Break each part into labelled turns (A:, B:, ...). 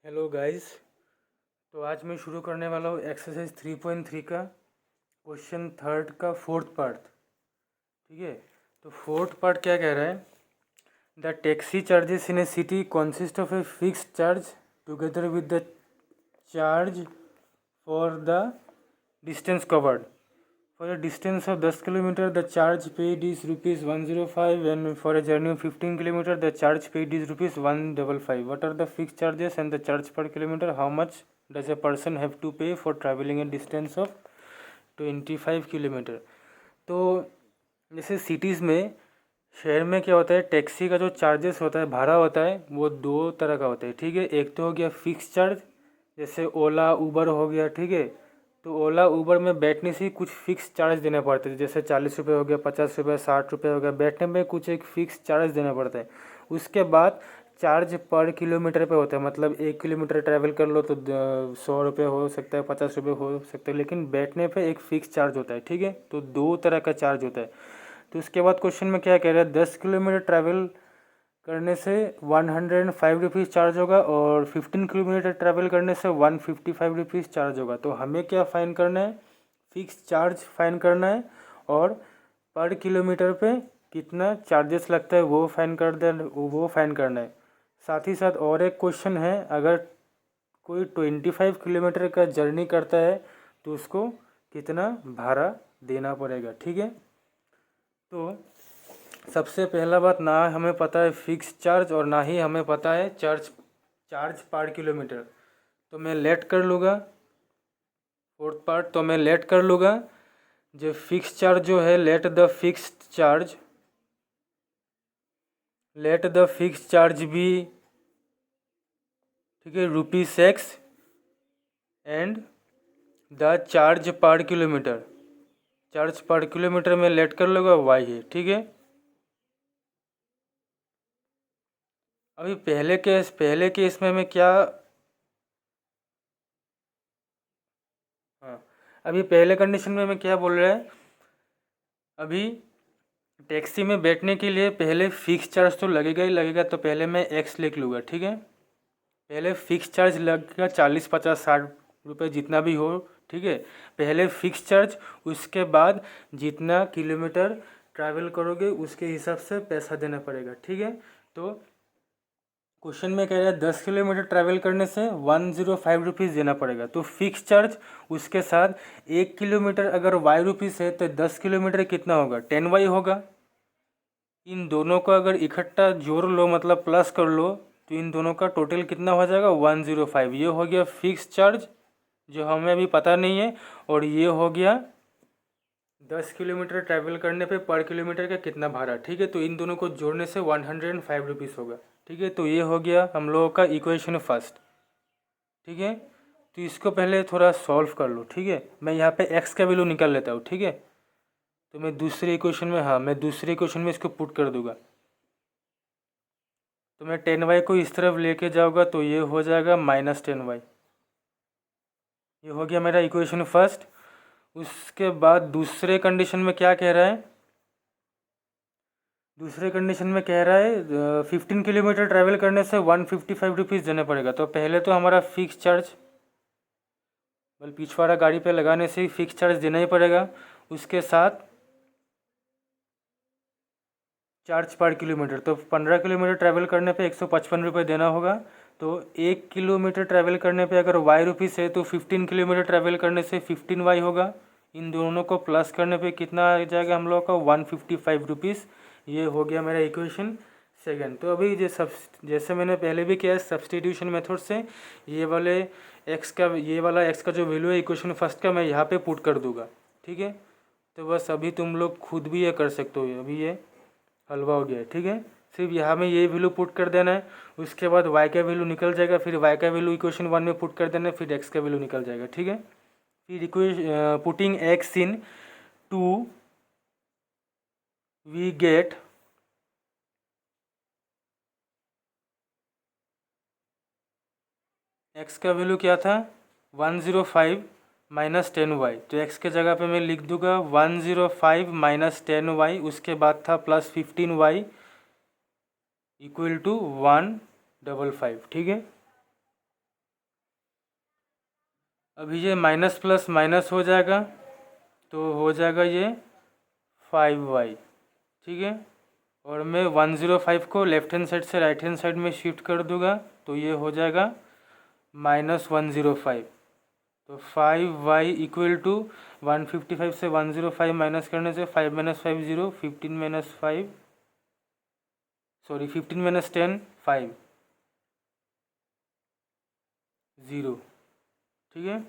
A: Hello guys. तो आज मैं शुरू करने वाला हूँ एक्सरसाइज 3.3 का क्वेश्चन थर्ड का फोर्थ पार्ट। ठीक है, तो फोर्थ पार्ट क्या कह रहा है? The taxi charges in A city consist of a fixed charge together with the charge for the distance covered. For a distance of 10 kilometer, the charge paid is rupees 105, and for a journey of 15 kilometer, the charge paid is rupees 155. What are the fixed charges and the charge per kilometer? How much does a person have to pay for traveling a distance of 25 kilometre? तो जैसे cities में, शहर में क्या होता है, taxi का जो चार्जेस होता है, भाड़ा होता है, वो दो तरह का होता है। ठीक है, एक तो हो गया फिक्स चार्ज, जैसे ओला उबर हो गया। ठीक है, तो ओला उबर में बैठने से ही कुछ फिक्स चार्ज देना पड़ता है, जैसे 40 रुपये हो गया, 50 रुपये, 60 रुपये हो गया, बैठने में कुछ एक फिक्स चार्ज देना पड़ता है। उसके बाद चार्ज पर किलोमीटर पे होता है, मतलब 1 किलोमीटर ट्रैवल कर लो तो 100 रुपये हो सकता है, 50 रुपये हो सकता है, लेकिन बैठने पे एक फ़िक्स चार्ज होता है। ठीक है, तो दो तरह का चार्ज होता है। तो उसके बाद क्वेश्चन में क्या कह रहा है, 10 किलोमीटर ट्रैवल करने से 105 रुपीज़ चार्ज होगा और 15 किलोमीटर ट्रैवल करने से 155 रुपीज़ चार्ज होगा। तो हमें क्या फ़ाइन करना है? फिक्स चार्ज फाइन करना है, और पर किलोमीटर पे कितना चार्जेस लगता है वो फाइन करना है। साथ ही साथ और एक क्वेश्चन है, अगर कोई 25 किलोमीटर का जर्नी करता है तो उसको कितना भाड़ा देना पड़ेगा। ठीक है, तो सबसे पहला बात, ना हमें पता है फिक्स चार्ज और ना ही हमें पता है चार्ज पर किलोमीटर। तो मैं लेट कर लूँगा फोर्थ पार्ट, तो मैं लेट कर लूँगा जो फिक्स चार्ज जो है, लेट द फिक्स चार्ज भी, ठीक है, ₹6 एंड द चार्ज पर किलोमीटर में लेट कर लूँगा वाई है। ठीक है, अभी पहले केस में मैं क्या, हाँ, अभी पहले कंडीशन में मैं क्या बोल रहा है, अभी टैक्सी में बैठने के लिए पहले फ़िक्स चार्ज तो लगेगा ही लगेगा, तो पहले मैं एक्स लिख लूँगा। ठीक है, पहले फ़िक्स चार्ज लगेगा 40, 50, 60 रुपये जितना भी हो। ठीक है, पहले फ़िक्स चार्ज, उसके बाद जितना किलोमीटर ट्रैवल करोगे उसके हिसाब से पैसा देना पड़ेगा। ठीक है, तो क्वेश्चन में कह रहा है 10 किलोमीटर ट्रैवल करने से 105 रुपीज़ देना पड़ेगा। तो फिक्स चार्ज, उसके साथ 1 किलोमीटर अगर वाई रुपीज़ है तो 10 किलोमीटर कितना होगा, 10 वाई होगा। इन दोनों को अगर इकट्ठा जोड़ लो, मतलब प्लस कर लो, तो इन दोनों का टोटल कितना हो जाएगा, 105। ये हो गया फिक्स चार्ज जो हमें अभी पता नहीं है, और ये हो गया 10 किलोमीटर ट्रैवल करने पे पर किलोमीटर का कितना भाड़ा। ठीक है, तो इन दोनों को जोड़ने से 105 रुपीज़ होगा। ठीक है, तो ये हो गया हम लोगों का इक्वेशन फर्स्ट। ठीक है, तो इसको पहले थोड़ा सॉल्व कर लो। ठीक है, मैं यहाँ पे एक्स का वैल्यू निकाल लेता हूँ। ठीक है, तो मैं दूसरे इक्वेशन में, हाँ, मैं दूसरे इक्वेशन में इसको पुट कर दूंगा। तो मैं 10 वाई को इस तरफ लेके जाऊँगा तो ये हो जाएगा -10 वाई। ये हो गया मेरा इक्वेशन फर्स्ट। उसके बाद दूसरे कंडीशन में क्या कह रहा है, दूसरे कंडीशन में कह रहा है 15 किलोमीटर ट्रैवल करने से 155 रुपीज़ देना पड़ेगा। तो पहले तो हमारा फिक्स चार्ज, मतलब पिछवाड़ा गाड़ी पे लगाने से ही फिक्स चार्ज देना ही पड़ेगा। उसके साथ चार्ज पर किलोमीटर, तो 15 किलोमीटर ट्रैवल करने पे 155 रुपये देना होगा। तो 1 किलोमीटर ट्रैवल करने पे अगर वाई रुपीज़ है तो 15 किलोमीटर ट्रैवल करने से 15 वाई होगा। इन दोनों को प्लस करने पे कितना आ जाएगा हम लोग का, 155 रुपीज़। ये हो गया मेरा इक्वेशन सेकंड। तो अभी जैसे मैंने पहले भी किया है सब्सटीट्यूशन मेथड से, ये वाला एक्स का जो वैल्यू है इक्वेशन फर्स्ट का, मैं यहाँ पे पुट कर दूंगा। ठीक है, तो बस अभी तुम लोग खुद भी ये कर सकते हो, अभी ये हलवा हो गया है। ठीक है, सिर्फ यहाँ में ये वैल्यू पुट कर देना है, उसके बाद वाई का वैल्यू निकल जाएगा, फिर वाई का वैल्यू इक्वेशन वन में पुट कर देना है, फिर एक्स का वैल्यू निकल जाएगा। ठीक है, फिर putting x in 2 we get x का वैल्यू क्या था, 105 -10 वाई। तो एक्स के जगह पे मैं लिख दूंगा 105 -10 वाई, उसके बाद था +15 वाई इक्वल टू 155। ठीक है, अभी ये माइनस प्लस माइनस हो जाएगा तो हो जाएगा ये 5y, ठीक है। और मैं 105 को लेफ्ट हैंड साइड से राइट हैंड साइड में शिफ्ट कर दूंगा तो ये हो जाएगा -105। तो 5y इक्वल टू 155 से 105 माइनस करने से 5 - 5 0, 15 - 5 सॉरी 15 - 10 5 0, ठीक है।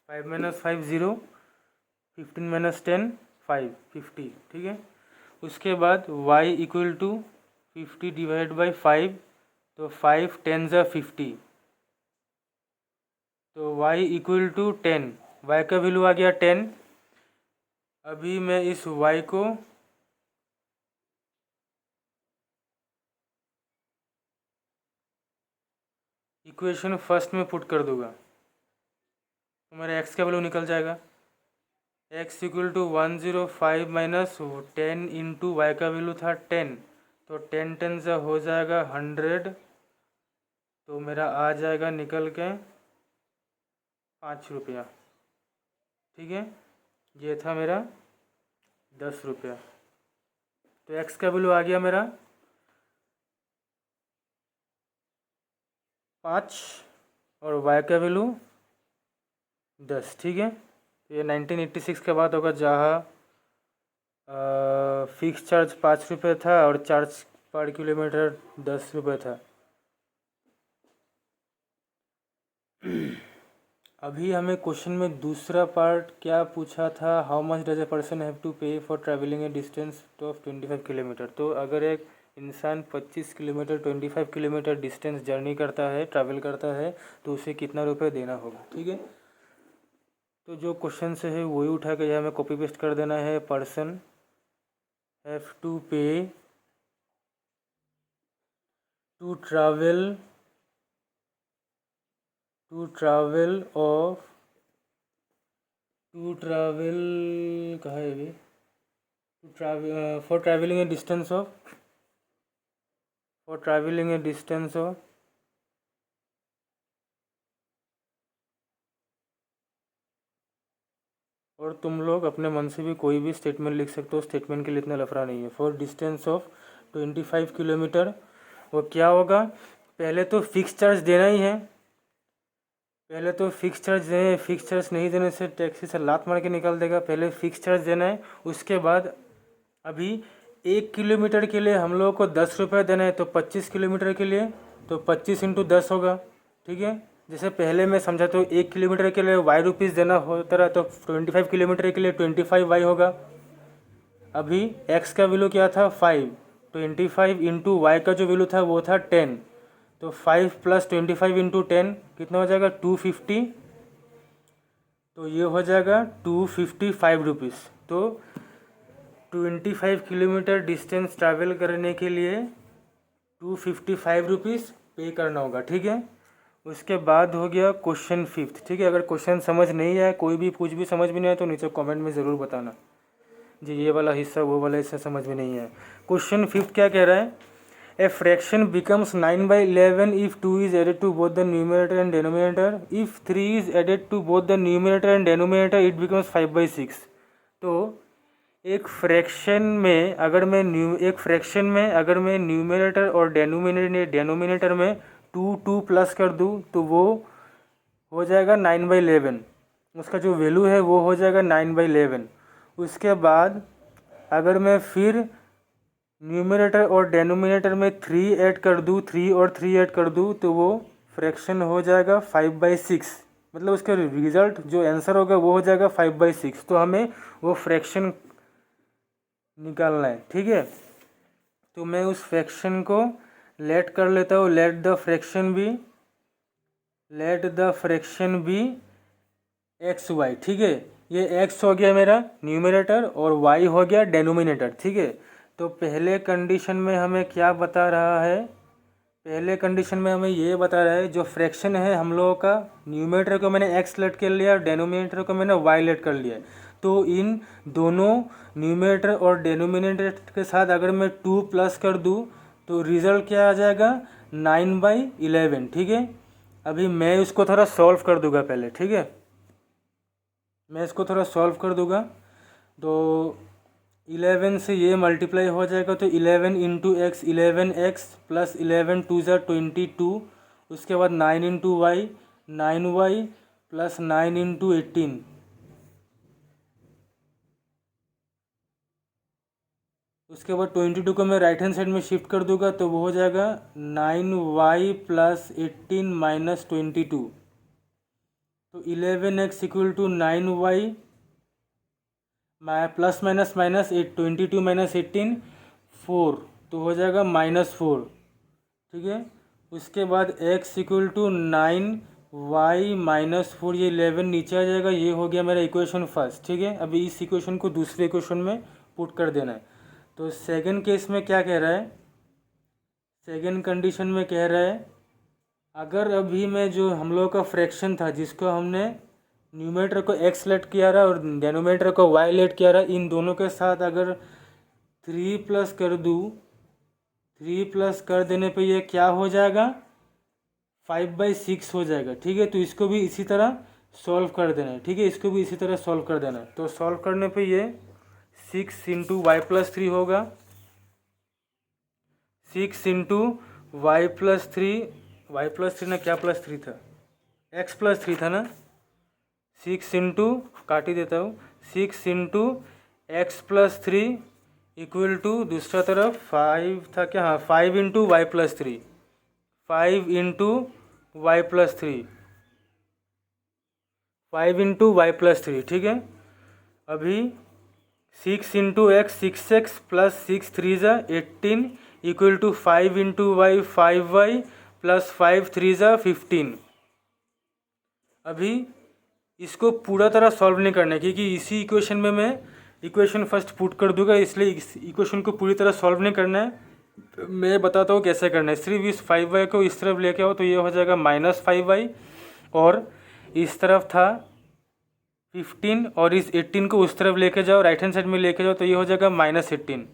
A: 5 - 5 0, 15 - 10 5 50, ठीक है। उसके बाद y equal to 50 divide by 5, तो 5 10 ज़ा 50, तो y इक्वल टू 10, y का वैल्यू आ गया 10। अभी मैं इस y को इक्वेशन फर्स्ट में पुट कर दूंगा तो मेरा x का वैल्यू निकल जाएगा। x equal to 105 minus 10 into y का वैल्यू था 10, तो 10 10 से हो जाएगा 100, तो मेरा आ जाएगा निकल के 5 रुपया, ठीक है। ये था मेरा 10 रुपया, तो x का वैल्यू आ गया मेरा 5 और y का वैल्यू 10, ठीक है। ये 1986 के बाद होगा जहाँ फिक्स चार्ज 5 रुपये था और चार्ज पर किलोमीटर 10 रुपये था। अभी हमें क्वेश्चन में दूसरा पार्ट क्या पूछा था, how much does a person have to pay for travelling a distance of 25 kilometre. तो अगर एक इंसान 25 किलोमीटर 25 किलोमीटर डिस्टेंस जर्नी करता है, ट्रैवल करता है, तो उसे कितना रुपये देना होगा, ठीक है। तो जो क्वेश्चन से है वही उठा के यहाँ हमें कॉपी पेस्ट कर देना है। Person have to pay to travel कहाँ है ये, to travel for travelling a distance of और तुम लोग अपने मन से भी कोई भी स्टेटमेंट लिख सकते हो, स्टेटमेंट के लिए इतना लफड़ा नहीं है। फॉर डिस्टेंस ऑफ 25 किलोमीटर वो क्या होगा, पहले तो फिक्स चार्ज देना ही है, पहले तो फिक्स चार्ज देना है। फिक्स चार्ज नहीं देने से टैक्सी से लात मार के निकाल देगा, पहले फिक्स चार्ज देना है। उसके बाद अभी 1 किलोमीटर के लिए हम लोगों को 10 रुपये देना है, तो 25 किलोमीटर के लिए तो 25 × 10 होगा, ठीक है। जैसे पहले मैं समझा तो 1 किलोमीटर के लिए वाई रुपीज़ देना होता रहा, तो 25 किलोमीटर के लिए 25 वाई होगा। अभी एक्स का वैल्यू क्या था 5, 25 इंटू वाई का जो वैल्यू था वो था 10, तो 5 + 25 × 10 कितना हो जाएगा 250, तो ये हो जाएगा 255 रुपीज़। तो 25 किलोमीटर डिस्टेंस ट्रैवल करने के लिए 255 रुपीज़ पे करना होगा, ठीक है। उसके बाद हो गया क्वेश्चन 5th, ठीक है। अगर क्वेश्चन समझ नहीं आए, कोई भी कुछ भी समझ में नहीं आए तो नीचे कमेंट में ज़रूर बताना जी, ये वाला हिस्सा वो वाला हिस्सा समझ में नहीं है। क्वेश्चन 5th क्या कह रहा है, a fraction becomes 9/11 if 2 is added to both the numerator and denominator, if 3 is added to both the numerator and denominator it becomes 5/6। तो एक फ्रैक्शन में अगर मैं न्यूमरेटर और डेनोमिनेटर में 2 प्लस कर दूँ तो वो हो जाएगा 9/11, उसका जो वैल्यू है वो हो जाएगा 9/11। उसके बाद अगर मैं फिर न्यूमरेटर और डेनोमिनेटर में 3 ऐड कर दूँ, 3 और 3 ऐड कर दूँ तो वो फ्रैक्शन हो जाएगा 5/6, मतलब उसका रिजल्ट जो आंसर होगा वो हो जाएगा 5/6। तो हमें वो फ्रैक्शन निकालना है, ठीक है। तो मैं उस फ्रैक्शन को लेट कर लेता हूँ, let the fraction be XY, ठीक है। ये x हो गया मेरा न्यूमरेटर और y हो गया डेनोमिनेटर, ठीक है। तो पहले कंडीशन में हमें क्या बता रहा है, पहले कंडीशन में हमें ये बता रहा है जो फ्रैक्शन है हम लोगों का, न्यूमरेटर को मैंने x लेट कर लिया और डेनोमिनेटर को मैंने y लेट कर लिया। तो इन दोनों न्यूमरेटर और डेनोमिनेटर के साथ अगर मैं 2 प्लस कर दूँ तो रिज़ल्ट क्या आ जाएगा 9/11, ठीक है। अभी मैं इसको थोड़ा सॉल्व कर दूंगा पहले, ठीक है। मैं इसको थोड़ा सॉल्व कर दूंगा। तो 11 से ये मल्टीप्लाई हो जाएगा, तो 11 into x 11x plus 11 to ज़ा 22। उसके बाद 9 into Y 9y plus 9 into 18। उसके बाद 22 को मैं राइट हैंड साइड में शिफ्ट कर दूंगा, तो वो हो जाएगा 9y प्लस 18 माइनस 22। तो 11x equal to 9y plus minus minus 22 minus 18 4, तो हो जाएगा -4, ठीक है। उसके बाद x equal to 9y minus 4, ये 11 नीचे आ जाएगा। ये हो गया मेरा इक्वेशन फर्स्ट, ठीक है। अभी इस इक्वेशन को दूसरे इक्वेशन में पुट कर देना है। तो सेकंड केस में क्या कह रहा है, सेकंड कंडीशन में कह रहा है अगर अभी मैं जो हम लोग का फ्रैक्शन था जिसको हमने न्यूमरेटर को x लेट किया रहा और डेनोमिनेटर को y लेट किया रहा, इन दोनों के साथ अगर 3 प्लस कर दूँ, 3 प्लस कर देने पे ये क्या हो जाएगा 5/6 हो जाएगा, ठीक है। तो इसको भी इसी तरह सॉल्व कर देना है, ठीक है। इसको भी इसी तरह सॉल्व कर देना है। तो सॉल्व करने पे ये 6 इंटू वाई प्लस 3 होगा, 6 इंटू वाई प्लस 3 ना क्या प्लस 3 था, एक्स प्लस 3 था ना। 6 इंटू काट ही देता हूँ, 6 into x plus 3 equal to दूसरा तरफ 5 था क्या, हाँ 5 into y plus 3, 5 into y plus 3, 5 into y plus 3, ठीक है। अभी 6 इंटू एक्स 6x प्लस 6 3 ज़ा 18 equal to 5 into y 5y plus 5 3 ज़ा 15। अभी इसको पूरा तरह सॉल्व नहीं करना है क्योंकि इसी इक्वेशन में मैं इक्वेशन फर्स्ट पुट कर दूंगा, इसलिए इस इक्वेशन को पूरी तरह सॉल्व नहीं करना है। मैं बताता हूँ कैसे करना है। सिर्फ इस 5y को इस तरफ लेके आओ तो ये हो जाएगा -5y, और इस तरफ था 15 और इस 18 को उस तरफ लेके जाओ, राइट हैंड साइड में लेके जाओ, तो ये हो जाएगा -18।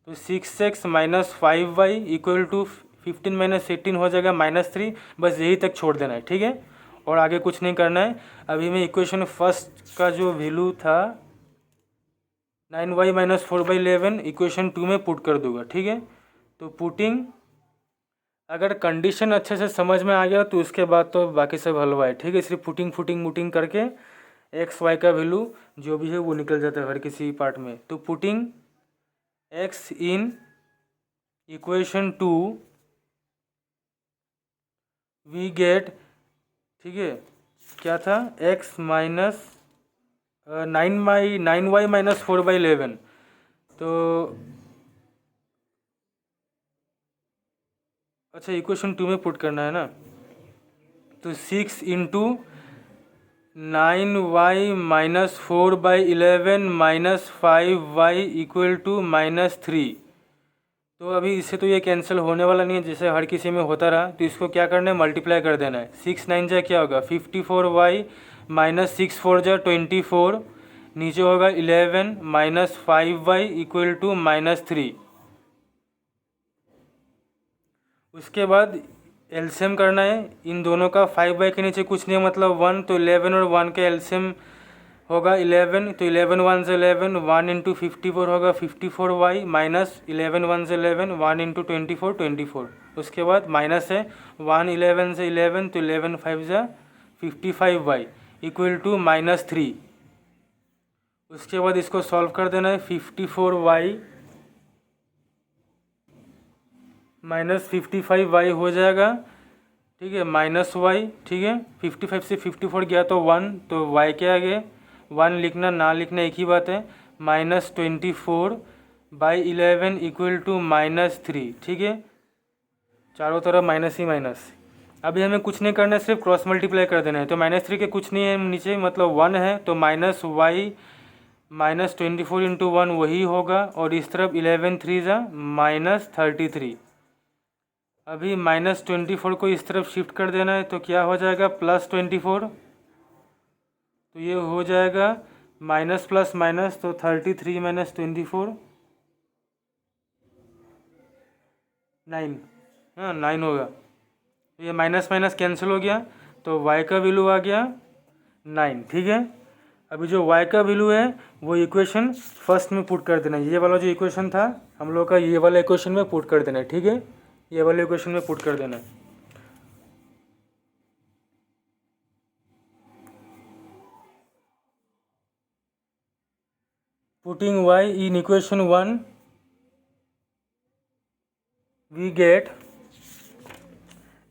A: तो 6x minus 5y equal to 15 minus 18 हो जाएगा -3। बस यही तक छोड़ देना है, ठीक है, और आगे कुछ नहीं करना है। अभी मैं इक्वेशन फर्स्ट का जो वैल्यू था 9y माइनस 4/11 इक्वेशन 2 में पुट कर दूंगा, ठीक है। तो पुटिंग, अगर कंडीशन अच्छे से समझ में आ गया तो उसके बाद तो बाकी सब हलवा है, ठीक है। सिर्फ पुटिंग करके एक्स वाई का वैल्यू जो भी है वो निकल जाता है हर किसी पार्ट में। तो putting x in equation 2 we get, ठीक है, क्या था x माइनस 9y माइनस 4/11। तो अच्छा इक्वेशन 2 में पुट करना है ना। तो 6 into 9y minus 4/11 minus 5y equal to -3। तो अभी इससे तो ये कैंसिल होने वाला नहीं है जैसे हर किसी में होता रहा। तो इसको क्या करना है, मल्टीप्लाई कर देना है। 6 9 जा क्या होगा 54y माइनस 6 4 जा 24, नीचे होगा 11 माइनस 5y इक्वल टू -3। उसके बाद एलसीएम करना है इन दोनों का। 5y के नीचे कुछ नहीं मतलब 1, तो 11 और 1 का एलसीएम होगा 11, तो 11 1 से 11, 1 इंटू 54 होगा 54y माइनस 11 1 से 11, 1 इंटू 24 24। उसके बाद माइनस है 1 11 से 11, तो 11 5 जा 55y इक्वल टू -3। उसके बाद इसको सॉल्व कर देना है। 54y माइनस 55y हो जाएगा, ठीक है, -y, ठीक है। 55 से 54 गया तो 1, तो y क्या आ गया 1, लिखना ना लिखना एक ही बात है। -24/11 इक्वल टू -3, ठीक है, चारों तरफ माइनस ही माइनस। अभी हमें कुछ नहीं करना है, सिर्फ क्रॉस मल्टीप्लाई कर देना है। तो -3 के कुछ नहीं है नीचे मतलब 1 है, तो -y माइनस 24 इंटू 1 वही होगा, और इस तरफ 11 3 जा -33। अभी -24 को इस तरफ शिफ्ट कर देना है, तो क्या हो जाएगा +24, तो ये हो जाएगा माइनस प्लस माइनस, तो 33 माइनस 24 9, हाँ 9 होगा। ये माइनस माइनस कैंसिल हो गया, तो y का वैल्यू आ गया 9। ठीक है, अभी जो y का वैल्यू है वो इक्वेशन फर्स्ट में पुट कर देना है। ये वाला जो इक्वेशन था हम लोग का, ये वाला इक्वेशन में पुट कर देना है। ठीक है, ये वाले इक्वेशन में पुट कर देना है। Putting y in equation 1 we get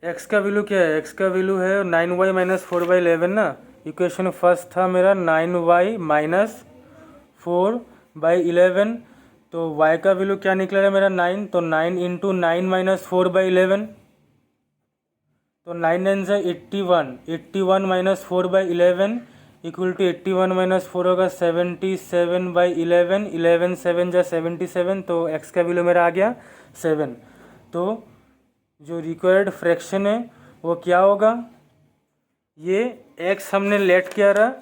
A: x का वैल्यू क्या है, x का वैल्यू है 9y माइनस 4/11 ना। इक्वेशन फर्स्ट था मेरा 9y माइनस 4/11, तो y का वैल्यू क्या निकला है मेरा 9, तो 9 इंटू 9 माइनस 4/11, तो 9 9 से 81, 81 माइनस 4/11 इक्वल टू 81 माइनस 4 होगा 77/11, 11 7 जा 77, तो x का वैल्यू मेरा आ गया 7। तो जो रिक्वायर्ड फ्रैक्शन है वो क्या होगा, ये x हमने लेट किया रहा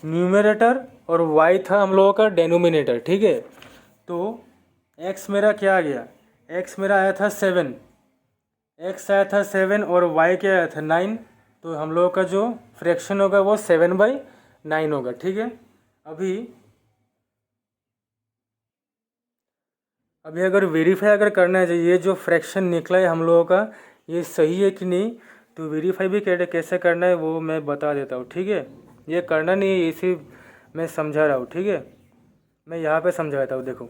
A: न्यूमरेटर और y था हम लोगों का डेनोमिनेटर। ठीक है, तो x मेरा क्या आ गया, x मेरा आया था 7, x आया था 7 और y क्या आया था 9, तो हम लोगों का जो फ्रैक्शन होगा वो 7/9 होगा। ठीक है, अभी अगर वेरीफाई अगर करना है ये जो फ्रैक्शन निकला है हम लोगों का ये सही है कि नहीं, तो वेरीफाई भी कैसे करना है वो मैं बता देता हूँ। ठीक है, ये करना नहीं है, इसी मैं समझा रहा हूँ। ठीक है, मैं यहाँ पे समझाता हूँ। देखो,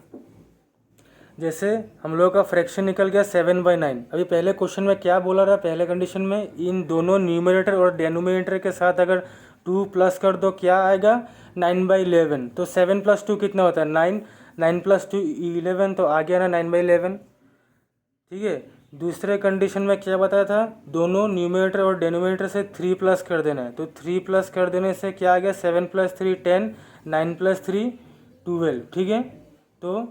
A: जैसे हम लोगों का फ्रैक्शन निकल गया 7/9। अभी पहले क्वेश्चन में क्या बोला रहा, पहले कंडीशन में इन दोनों न्यूमरेटर और डेनोमिनेटर के साथ अगर 2 प्लस कर दो क्या आएगा 9/11, तो 7 + 2 कितना होता है 9, 9 + 2 11, तो आ गया ना 9/11। ठीक है, दूसरे कंडीशन में क्या बताया था, दोनों न्यूमरेटर और डेनोमिनेटर से 3 प्लस कर देना है, तो 3 प्लस कर देने से क्या आ गया 7 + 3 10, 9 + 3 12। ठीक है, तो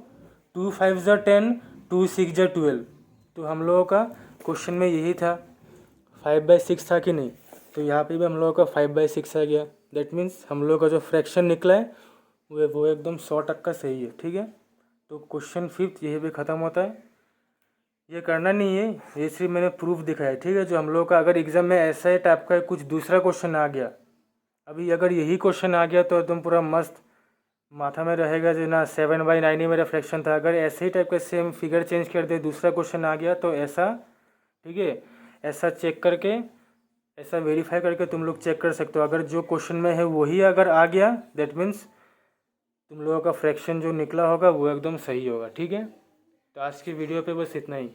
A: 2 5 ज़ा 10, 2 6 ज़ा 12, तो हम लोगों का क्वेश्चन में यही था 5/6 था कि नहीं, तो यहाँ पे भी हम लोगों का 5/6 आ गया। दैट मीन्स हम लोगों का जो फ्रैक्शन निकला है वो एकदम 100% सही है। ठीक है, तो क्वेश्चन 5th यही पे ख़त्म होता है। ये करना नहीं है, ये सिर्फ मैंने प्रूफ दिखाया। ठीक है, जो हम लोग का अगर एग्ज़ाम में ऐसा ही टाइप का कुछ दूसरा क्वेश्चन आ गया, अभी अगर यही क्वेश्चन आ गया तो एकदम पूरा मस्त माथा में रहेगा जो ना 7/9 ही मेरा फ्रैक्शन था। अगर ऐसे ही टाइप का सेम फिगर चेंज कर दे दूसरा क्वेश्चन आ गया तो ऐसा, ठीक है, ऐसा चेक करके, ऐसा वेरीफाई करके तुम लोग चेक कर सकते हो। अगर जो क्वेश्चन में है वही अगर आ गया दैट मीन्स तुम लोगों का फ्रैक्शन जो निकला होगा वो एकदम सही होगा। ठीक है, तो आज की वीडियो पे बस इतना ही।